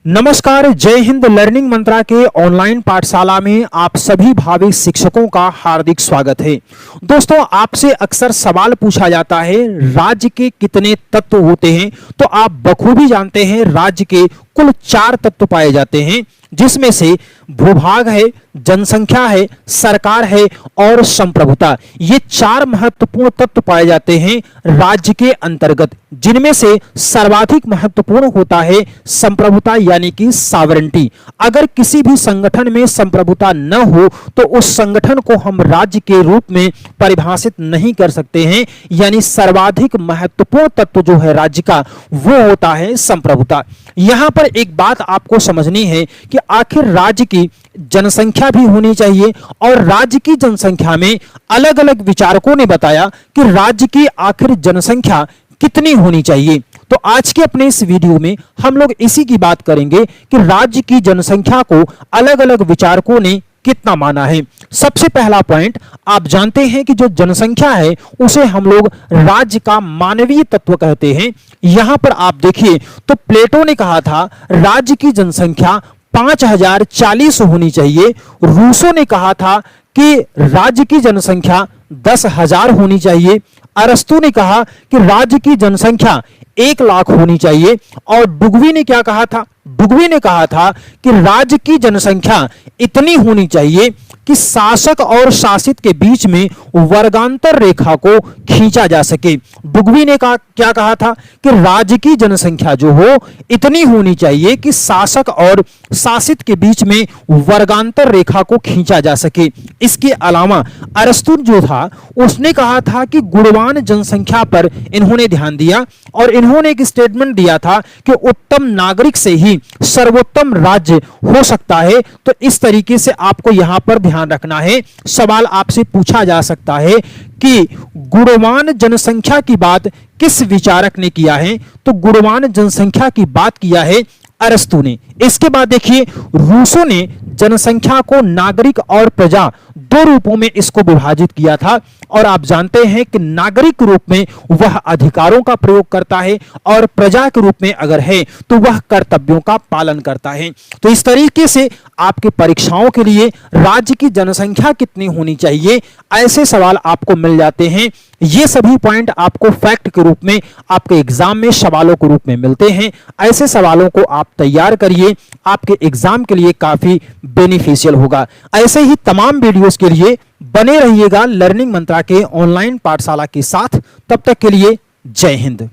नमस्कार, जय हिंद। लर्निंग मंत्रा के ऑनलाइन पाठशाला में आप सभी भावी शिक्षकों का हार्दिक स्वागत है। दोस्तों, आपसे अक्सर सवाल पूछा जाता है, राज्य के कितने तत्व होते हैं? तो आप बखूबी जानते हैं, राज्य के कुल 4 तत्व पाए जाते हैं, जिसमें से भूभाग है, जनसंख्या है, सरकार है और संप्रभुता। ये 4 महत्वपूर्ण तत्व पाए जाते हैं राज्य के अंतर्गत, जिनमें से सर्वाधिक महत्वपूर्ण होता है संप्रभुता यानी कि सॉवरेंटी। अगर किसी भी संगठन में संप्रभुता न हो तो उस संगठन को हम राज्य के रूप में परिभाषित नहीं कर सकते हैं। यानी सर्वाधिक महत्वपूर्ण तत्व जो है राज्य का, वो होता है संप्रभुता। यहां पर एक बात आपको समझनी है कि आखिर राज्य की जनसंख्या भी होनी चाहिए, और राज्य की जनसंख्या में अलग अलग विचारकों ने बताया कि राज्य की आखिर जनसंख्या कितनी होनी चाहिए। तो आज के अपने इस वीडियो में हम लोग इसी की बात करेंगे कि राज्य की जनसंख्या को अलग अलग विचारकों ने कितना माना है। सबसे पहला पॉइंट, आप जानते हैं कि जो जनसंख्या है उसे हम लोग राज्य का मानवीय तत्व कहते हैं। यहां पर आप देखिए तो प्लेटो ने कहा था राज्य की जनसंख्या 5040 होनी चाहिए। रूसो ने कहा था कि राज्य की जनसंख्या 10,000 होनी चाहिए। अरस्तु ने कहा कि राज्य की जनसंख्या 1 लाख होनी चाहिए। और डुगवी ने क्या कहा था? डुगवी ने कहा था कि राज्य की जनसंख्या इतनी होनी चाहिए कि शासक और शासित के बीच में वर्गांतर रेखा को खींचा जा सके। डुगवी ने क्या कहा था कि राज्य की जनसंख्या जो हो इतनी होनी चाहिए कि शासक और शासित के बीच में वर्गांतर रेखा को खींचा जा सके। इसके अलावा अरस्तु जो था उसने कहा था कि गुणवान जनसंख्या पर इन्होंने ध्यान दिया, और इन्होंने एक स्टेटमेंट दिया था कि उत्तम नागरिक से ही सर्वोत्तम राज्य हो सकता है। तो इस तरीके से आपको यहां पर ध्यान रखना है। सवाल आपसे पूछा जा सकता है कि गुणवान जनसंख्या की बात किस विचारक ने किया है? तो गुणवान जनसंख्या की बात किया है अरस्तु ने। इसके बाद देखिए, रूसो ने जनसंख्या को नागरिक और प्रजा 2 रूपों में इसको विभाजित किया था। और आप जानते हैं कि नागरिक रूप में वह अधिकारों का प्रयोग करता है, और प्रजा के रूप में अगर है तो वह कर्तव्यों का पालन करता है। तो इस तरीके से आपके परीक्षाओं के लिए राज्य की जनसंख्या कितनी होनी चाहिए, ऐसे सवाल आपको मिल जाते हैं। ये सभी पॉइंट आपको फैक्ट के रूप में आपके एग्जाम में सवालों के रूप में मिलते हैं। ऐसे सवालों को आप तैयार करिए, आपके एग्जाम के लिए काफी बेनिफिशियल होगा। ऐसे ही तमाम वीडियोस के लिए बने रहिएगा लर्निंग मंत्रा के ऑनलाइन पाठशाला के साथ। तब तक के लिए जय हिंद।